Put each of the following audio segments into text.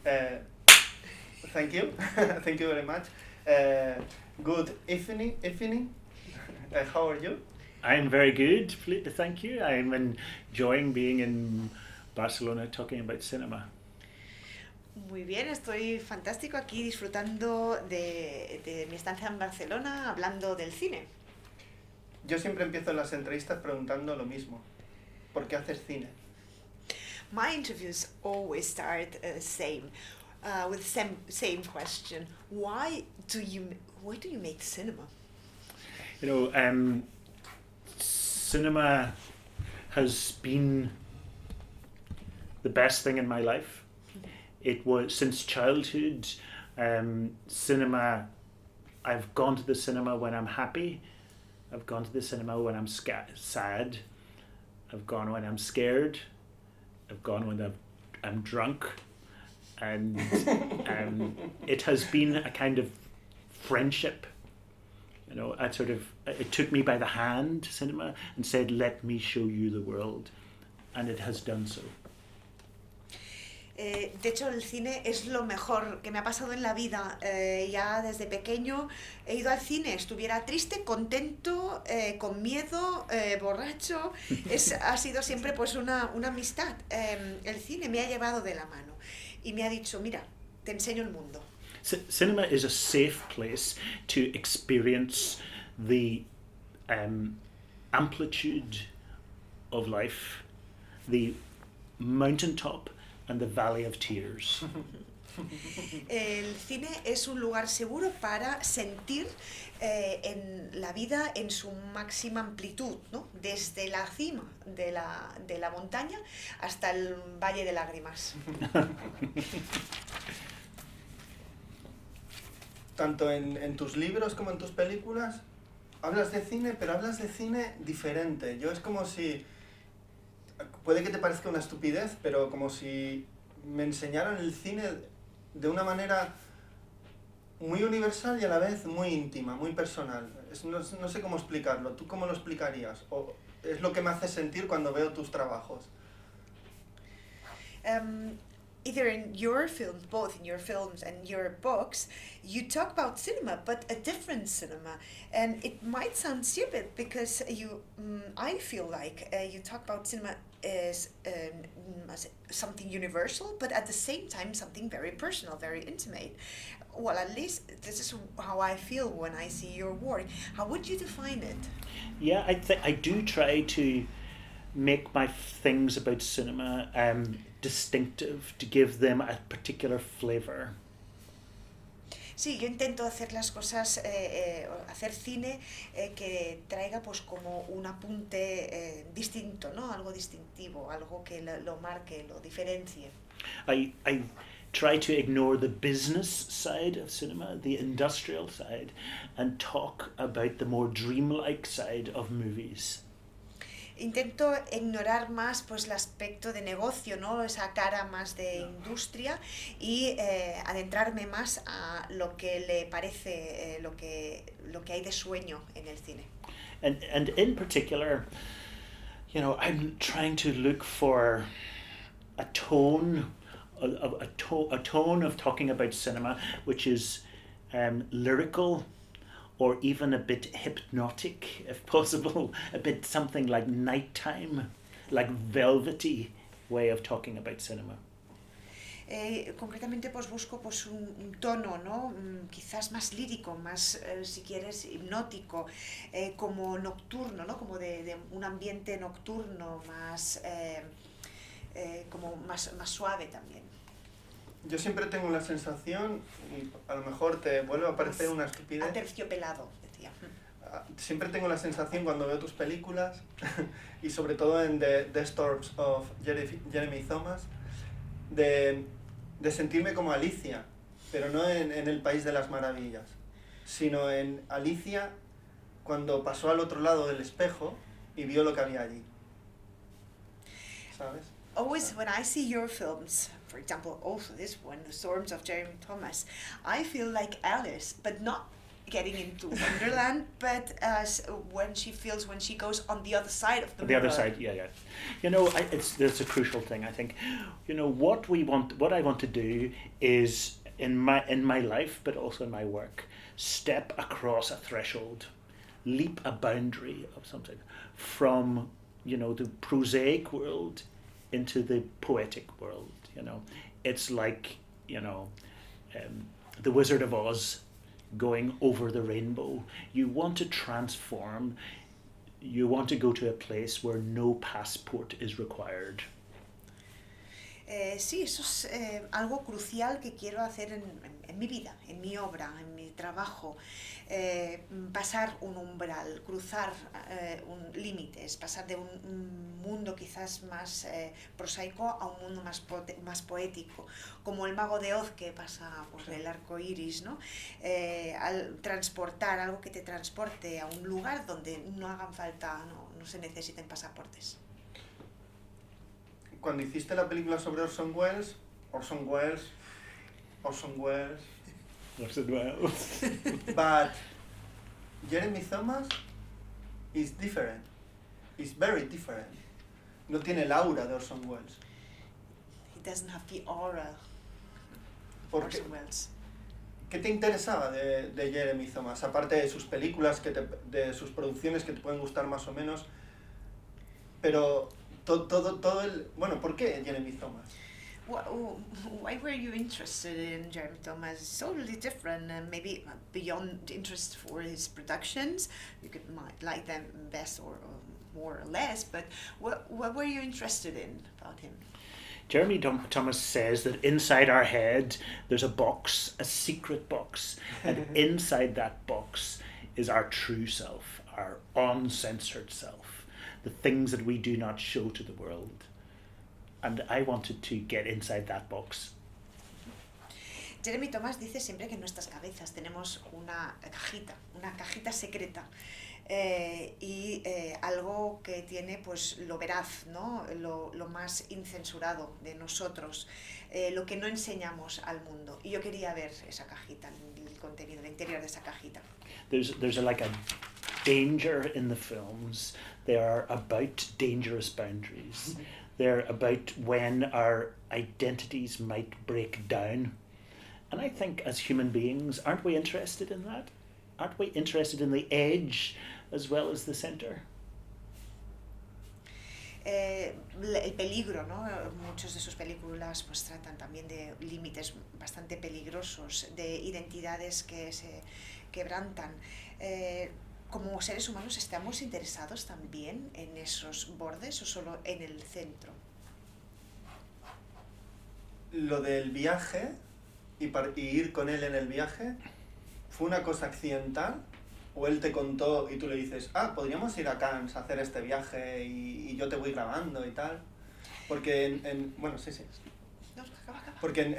Uh, Thank you. Thank you very much. Good evening. How are you? I'm very good, thank you. I'm enjoying being in Barcelona talking about cinema. Muy bien, estoy fantástico aquí disfrutando de mi estancia en Barcelona, hablando del cine. Yo siempre empiezo las entrevistas preguntando lo mismo. ¿Por qué haces cine? My interviews always start with same question. Why do you make cinema? You know, cinema has been the best thing in my life. It was since childhood. Cinema. I've gone to the cinema when I'm happy. I've gone to the cinema when I'm sad. I've gone when I'm scared. I've gone when I'm drunk. And it has been a kind of friendship. You know, it took me by the hand, cinema, and said, "Let me show you the world," and it has done so. De hecho, el cine es lo mejor que me ha pasado en la vida. Ya desde pequeño he ido al cine, estuviera triste, contento, con miedo, borracho. Ha sido siempre pues una amistad. El cine me ha llevado de la mano y me ha dicho, mira, te enseño el mundo. Cinema is a safe place to experience the amplitude of life, the mountaintop and the valley of tears. El cine es un lugar seguro para sentir en la vida en su máxima amplitud, ¿no? Desde la cima de la montaña hasta el valle de lágrimas. Tanto en tus libros como en tus películas hablas de cine, pero hablas de cine diferente. Yo es como si... Puede que te parezca una estupidez, pero como si me enseñaran el cine de una manera muy universal y a la vez muy íntima, muy personal. No sé cómo explicarlo. ¿Tú cómo lo explicarías? ¿O es lo que me hace sentir cuando veo tus trabajos? Either in your films, both in your films and your books, you talk about cinema, but a different cinema. And it might sound stupid because I feel like you talk about cinema as something universal, but at the same time something very personal, very intimate. Well, at least this is how I feel when I see your work. How would you define it? Yeah, I do try to make my things about cinema distinctive, to give them a particular flavor. Sí, yo intento hacer las cosas, hacer cine que traiga pues como un apunte distinto, ¿no? Algo distintivo, algo que lo marque, lo diferencie. I try to ignore the business side of cinema, the industrial side, and talk about the more dreamlike side of movies. Intento ignorar más pues el aspecto de negocio, ¿no? Esa cara más de industria y adentrarme más a lo que le parece, lo que hay de sueño en el cine. And in particular, you know, I'm trying to look for a tone of talking about cinema which is lyrical, or even a bit hypnotic, if possible, a bit something like nighttime, like velvety way of talking about cinema. Concretamente pues busco pues un tono, ¿no? Quizás más lírico, más si quieres hipnótico, como nocturno, ¿no? Como de un ambiente nocturno, más como más suave también. Yo siempre tengo la sensación, y a lo mejor te vuelve a parecer una estupidez... Aterciopelado, decía. Siempre tengo la sensación cuando veo tus películas, y sobre todo en The Storms of Jeremy Thomas, de sentirme como Alicia, pero no en El País de las Maravillas, sino en Alicia cuando pasó al otro lado del espejo y vio lo que había allí. ¿Sabes? Always when I see your films, for example, also this one, The Storms of Jeremy Thomas, I feel like Alice, but not getting into Wonderland, but as when she feels when she goes on the other side of the The mirror. other side, yeah. You know, it's a crucial thing. I think, you know, what I want to do is in my life, but also in my work, step across a threshold, leap a boundary of something from, you know, the prosaic world into the poetic world. You know, it's like, you know, the Wizard of Oz going over the rainbow. You want to transform. You want to go to a place where no passport is required. Sí, eso es algo crucial que quiero hacer en mi vida, en mi obra, en mi trabajo. Pasar un umbral, cruzar límites, pasar de un mundo quizás más prosaico a un mundo más poético, como el mago de Oz que pasa por el arco iris, ¿no? Al transportar algo que te transporte a un lugar donde no hagan falta, no se necesiten pasaportes. Cuando hiciste la película sobre Orson Welles, but Jeremy Thomas is different. Is very different. No tiene el aura de Orson Welles. He doesn't have the aura of Orson Welles. ¿Qué te interesaba de Jeremy Thomas? Aparte de sus películas, de sus producciones que te pueden gustar más o menos, pero todo el... Bueno, ¿por qué Jeremy Thomas? Why were you interested in Jeremy Thomas? It's totally different, and maybe beyond interest for his productions. You might like them best or more or less, but what were you interested in about him? Jeremy Thomas says that inside our head there's a box, a secret box, and inside that box is our true self, our uncensored self, the things that we do not show to the world. And I wanted to get inside that box. Jeremy Thomas dice siempre que en nuestras cabezas tenemos una cajita secreta, y algo que tiene pues lo veraz, ¿no? Lo más incensurado de nosotros, lo que no enseñamos al mundo. Y yo quería ver esa cajita, el contenido, el interior de esa cajita. There's like a danger in the films. They are about dangerous boundaries. They're about when our identities might break down. And I think as human beings, aren't we interested in that? Aren't we interested in the edge as well as the center? El peligro, ¿no? Muchas de sus películas pues tratan también de límites bastante peligrosos, de identidades que se quebrantan. Como seres humanos, ¿estamos interesados también en esos bordes o solo en el centro? Lo del viaje y ir con él en el viaje, ¿fue una cosa accidental? ¿O él te contó y tú le dices, podríamos ir a Cannes a hacer este viaje y yo te voy grabando y tal? Porque bueno, sí. No, acaba. Porque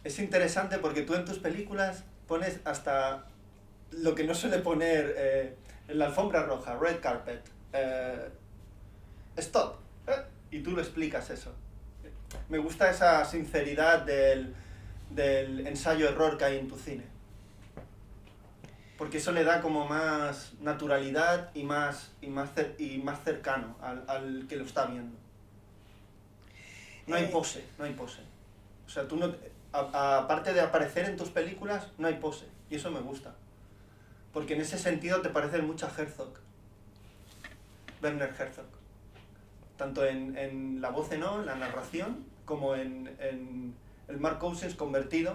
es interesante porque tú en tus películas pones hasta lo que no suele poner en la alfombra roja, red carpet, stop, y tú lo explicas eso. Me gusta esa sinceridad del ensayo-error que hay en tu cine. Porque eso le da como más naturalidad y más cercano al que lo está viendo. No hay pose. O sea, tú no, aparte de aparecer en tus películas, no hay pose. Y eso me gusta. Porque en ese sentido te parece mucho a Herzog. Werner Herzog. Tanto en la voz en off, la narración, como en el Mark Cousins converted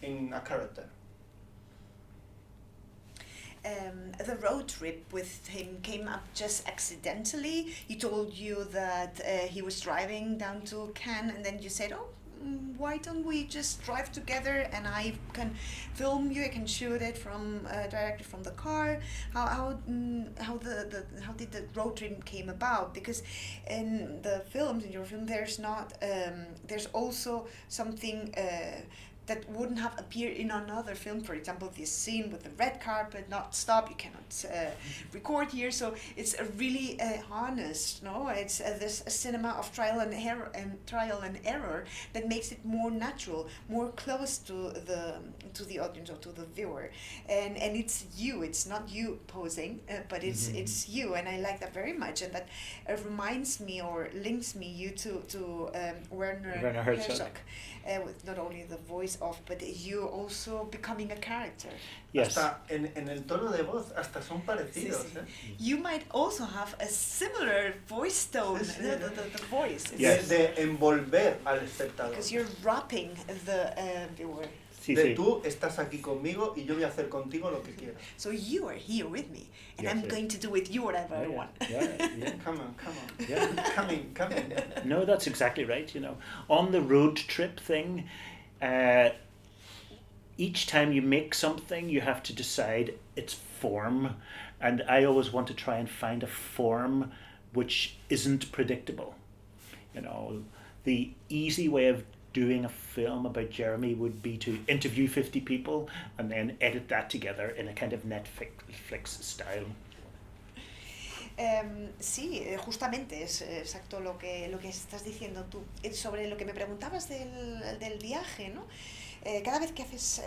in a character. The road trip with him came up just accidentally. He told you that he was driving down to Cannes, and then you said, why don't we just drive together and I can film you, I can shoot it directly from the car. How did the road trip came about? Because in your film, there's also something that wouldn't have appeared in another film. For example, this scene with the red carpet, not stop, you cannot record here. So it's a really honest, no? It's this cinema of trial and error that makes it more natural, more close to the audience or to the viewer. And it's you. It's not you posing, but it's you. And I like that very much. And that reminds me or links me to Werner Herzog. With not only the voice of, but you also becoming a character. Yes. Hasta en el tono de voz, hasta son parecidos. Sí. You might also have a similar voice tone, the voice. Yes. De envolver al espectador. Because you're wrapping the viewer. De tú estás aquí conmigo y yo voy a hacer contigo lo que quiera. So you are here with me, and I'm going to do with you whatever I want. Come on. Yeah. Come in. No, that's exactly right. On the road trip thing, each time you make something, you have to decide its form, and I always want to try and find a form which isn't predictable. The easy way of doing a film about Jeremy would be to interview 50 people and then edit that together in a kind of Netflix style. Sí, justamente es exacto lo que estás diciendo tú. Sobre lo que me preguntabas del viaje, ¿no? Cada vez que haces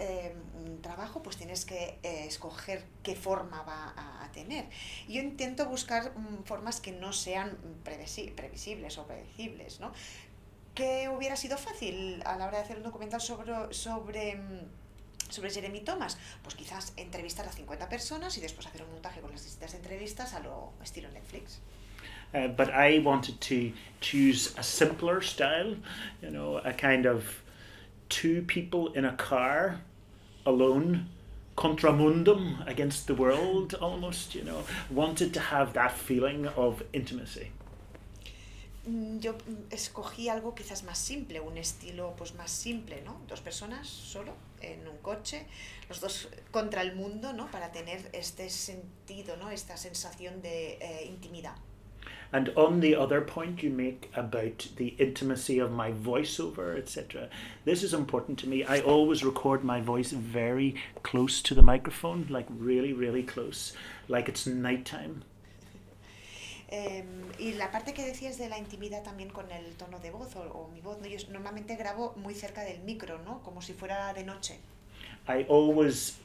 un trabajo, pues tienes que escoger qué forma va a tener. Yo intento buscar formas que no sean previsibles o predecibles, ¿no? ¿Qué hubiera sido fácil a la hora de hacer un documental sobre Jeremy Thomas? Pues quizás entrevistar a 50 personas y después hacer un montaje con las distintas entrevistas a lo estilo Netflix. But I wanted to choose a simpler style, a kind of 2 people in a car, alone, contra mundum, against the world almost, wanted to have that feeling of intimacy. Yo escogí algo quizás más simple, un estilo pues más simple, ¿no? 2 personas solo en un coche, los dos contra el mundo, ¿no? Para tener este sentido, ¿no? Esta sensación de intimidad. And on the other point you make about the intimacy of my voiceover, etc., this is important to me. I always record my voice very close to the microphone, like really, really close, like it's nighttime. Y la parte que decías de la intimidad también con el tono de voz o mi voz, ¿no? Yo normalmente grabo muy cerca del micro, ¿no? Como si fuera de noche. I always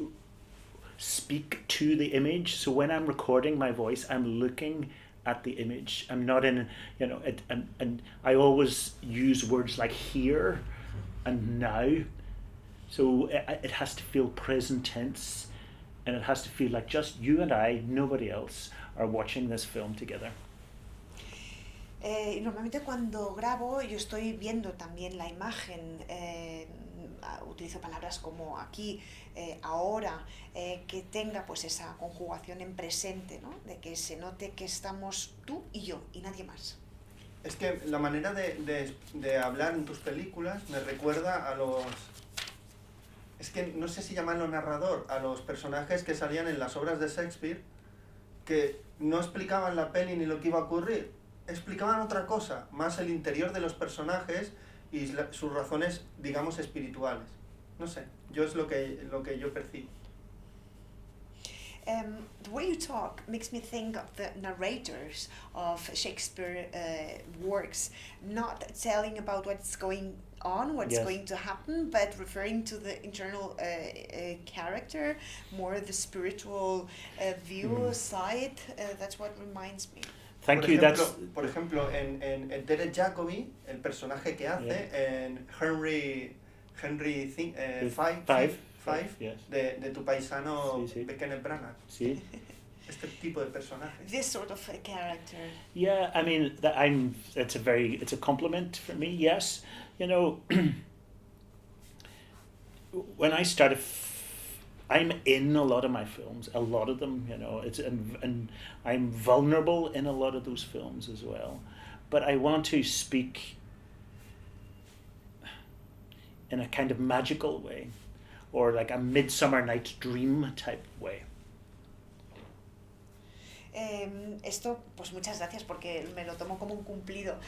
speak to the image, so when I'm recording my voice, I'm looking at the image. I'm not in, and I always use words like here and now. So it has to feel present tense, and it has to feel like just you and I, nobody else, are watching this film together. Normalmente cuando grabo yo estoy viendo también la imagen, utilizo palabras como aquí, ahora, que tenga pues esa conjugación en presente, ¿no? De que se note que estamos tú y yo y nadie más. Es que la manera de hablar en tus películas me recuerda a los... Es que no sé si llamarlo narrador, a los personajes que salían en las obras de Shakespeare, que no explicaban la peli ni lo que iba a ocurrir, explicaban otra cosa, más el interior de los personajes y sus razones, digamos, espirituales. No sé, yo es lo que yo percibo. The way you talk makes me think of the narrators of Shakespeare works, not telling about what's going on, what's going to happen, but referring to the internal character, more the spiritual view side. That's what reminds me. Thank you. Por ejemplo, en Derek Jacobi, el personaje que hace en Henry Five, yes. de tu paisano BCN Branagh. Sí. Este tipo de personaje. This sort of a character. Yeah, I mean, it's a compliment for me. Yes, when I started, I'm in a lot of my films, a lot of them. And I'm vulnerable in a lot of those films as well. But I want to speak in a kind of magical way, or like a Midsummer Night's Dream type way. Esto, pues muchas gracias porque me lo tomo como un cumplido.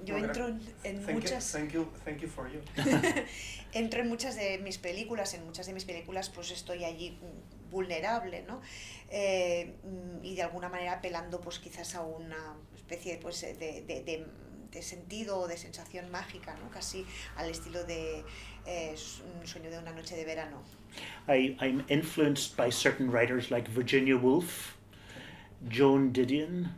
Yo No, entro en muchas... Thank you for you. Entro en muchas de mis películas, pues estoy allí vulnerable, ¿no? Y de alguna manera apelando pues quizás a una especie pues, de sentido o de sensación mágica, ¿no? Casi al estilo de Un sueño de una noche de verano. I'm influenced by certain writers like Virginia Woolf, Joan Didion,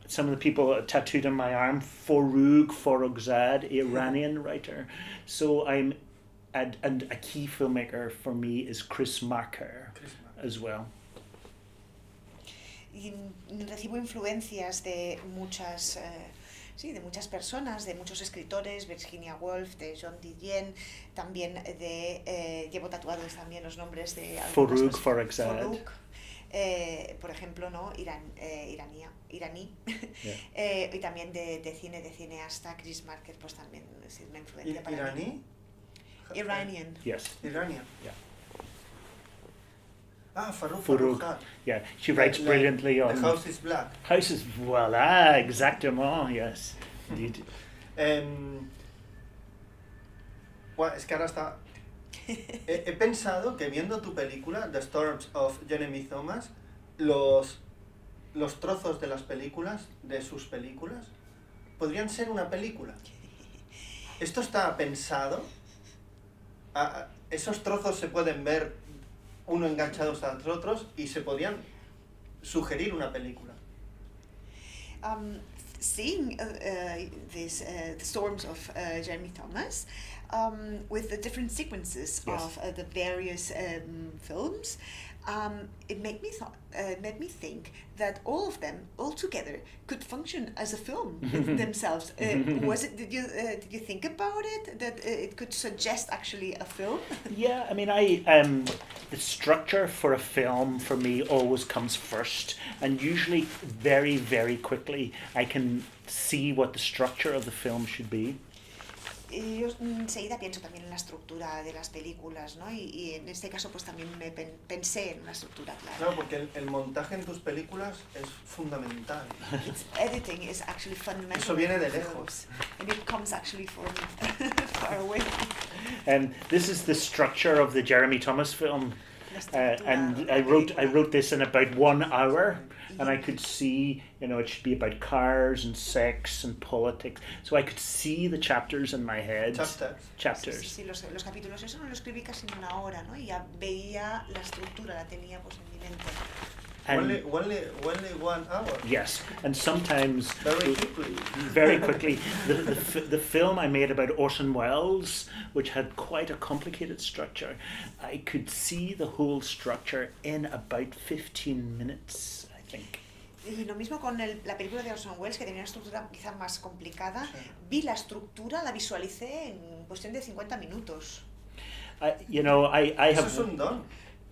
some of the people tattooed on my arm, Farouk Farrokhzad, Iranian writer. So and a key filmmaker for me is Chris Marker as well. Y recibo influencias de muchas de muchas personas, de muchos escritores, Virginia Woolf, de John Didion, también llevo tatuados también los nombres de Farouk Farrokhzad. Por ejemplo, ¿no? iraní, Yeah. y también de cineasta Chris Marker, pues también es una influencia para ¿Iraní? mí. Iranian. Yes. Iranian. Yeah. Farouk. Yeah, she writes brilliantly on... The House is Black. House is... Voilà, exactement, yes. Indeed. Bueno, es que ahora está... He pensado que viendo tu película, The Storms of Jeremy Thomas, los trozos de las películas, de sus películas, podrían ser una película. Esto está pensado. Esos trozos se pueden ver uno enganchados a los otros y se podrían sugerir una película. Seeing the storms of Jeremy Thomas with the different sequences Yes. of the various films, it made me think that all of them, all together, could function as a film themselves. Did you think about it, that it could suggest actually a film? Yeah, I mean, the structure for a film for me always comes first, and usually very, very quickly I can see what the structure of the film should be. Yo enseguida pienso también en la estructura de las películas, ¿no? Y en este caso pues también me pensé en una estructura clara. Claro, porque el montaje en tus películas es fundamental. Editing is actually fundamental. Eso viene de lejos. And it comes actually from far away. And this is the structure of the Jeremy Thomas film. And I wrote this in about 1 hour, and I could see, it should be about cars and sex and politics. So I could see the chapters in my head. Chapters. Sí, los capítulos, eso no lo escribí casi en 1 hora, ¿no? Y ya veía la estructura, la tenía pues en mi mente. Only 1 hour. Yes, and sometimes Very quickly. The film I made about Orson Welles, which had quite a complicated structure, I could see the whole structure in about 15 minutes, I think. Y lo mismo con la película de Orson Welles, que tenía una estructura quizá más complicada. Sí. Vi la estructura, la visualicé en cuestión de 50 minutos. I have... Eso es un don.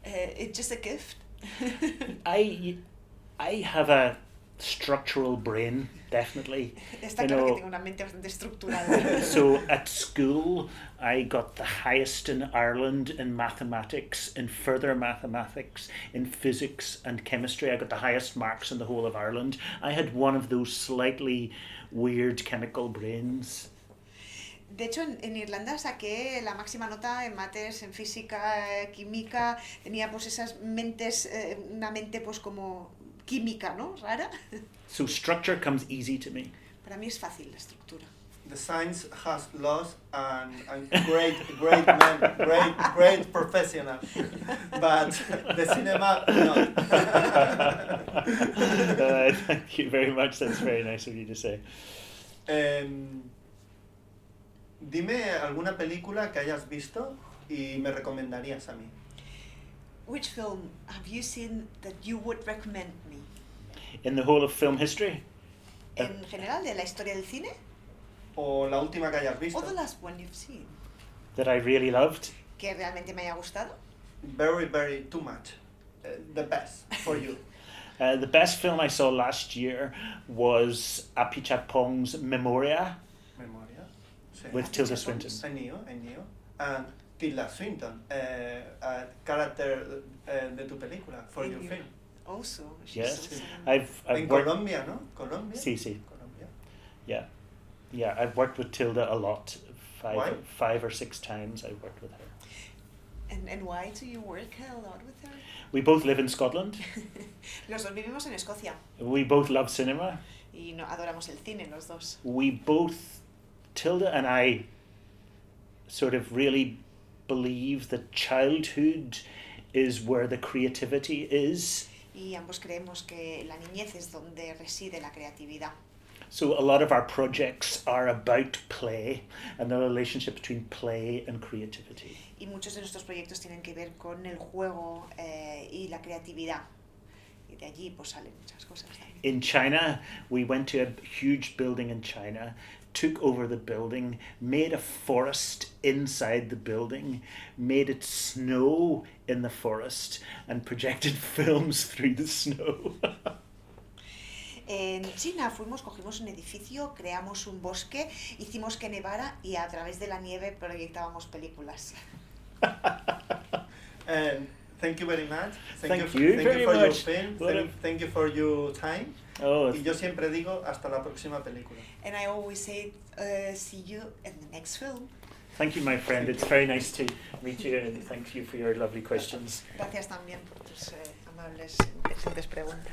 It's just a gift. I have a structural brain, definitely. Está claro que tengo una mente bastante estructurada. So at school, I got the highest in Ireland in mathematics, in further mathematics, in physics and chemistry. I got the highest marks in the whole of Ireland. I had one of those slightly weird chemical brains. De hecho, en Irlanda saqué la máxima nota en mates, en física, química. Tenía pues esas mentes, una mente pues como química, ¿no? Rara. So structure comes easy to me. Para mí es fácil la estructura. The science has lost and great men, great professionals, but the cinema not. Thank you very much. That's very nice of you to say. Dime alguna película que hayas visto y me recomendarías a mí. Which film have you seen that you would recommend me? In the whole of film history? En general, de la historia del cine? O la última que hayas visto. Or the last one you've seen? That I really loved? Que realmente me haya gustado? Very, too much. The best for you. The best film I saw last year was Apichatpong's Memoria. Sí. With Tilda Swinton. I knew. And Tilda Swinton, character de tu película, for your film. Also, she's Yes. awesome. I've En worked, Colombia, ¿no? Colombia. Sí, sí. Colombia. Yeah, I've worked with Tilda a lot. Why? 5 or 6 times I've worked with her. And why do you work a lot with her? We both live in Scotland. Los dos vivimos en Escocia We both love cinema. y no, adoramos el cine los dos. We both, Tilda and I, sort of really believe that childhood is where the creativity is. Y ambos creemos que la niñez es donde reside la creatividad. So a lot of our projects are about play and the relationship between play and creativity. Y muchos de nuestros proyectos tienen que ver con el juego y la creatividad. Y de allí pues salen muchas cosas también. In China, we went to a huge building in China, took over the building, made a forest inside the building, made it snow in the forest, and projected films through the snow. En China cogimos un edificio, creamos un bosque, hicimos que nevara y a través de la nieve proyectábamos películas. Thank you very much. Thank you for very your much. film. What Thank you for your time. Oh, Y yo siempre digo hasta la próxima película. And I always say, see you in the next film. thank you, my friend. It's very nice to meet you, and thank you for your lovely questions. Gracias también por tus amables, interesantes preguntas.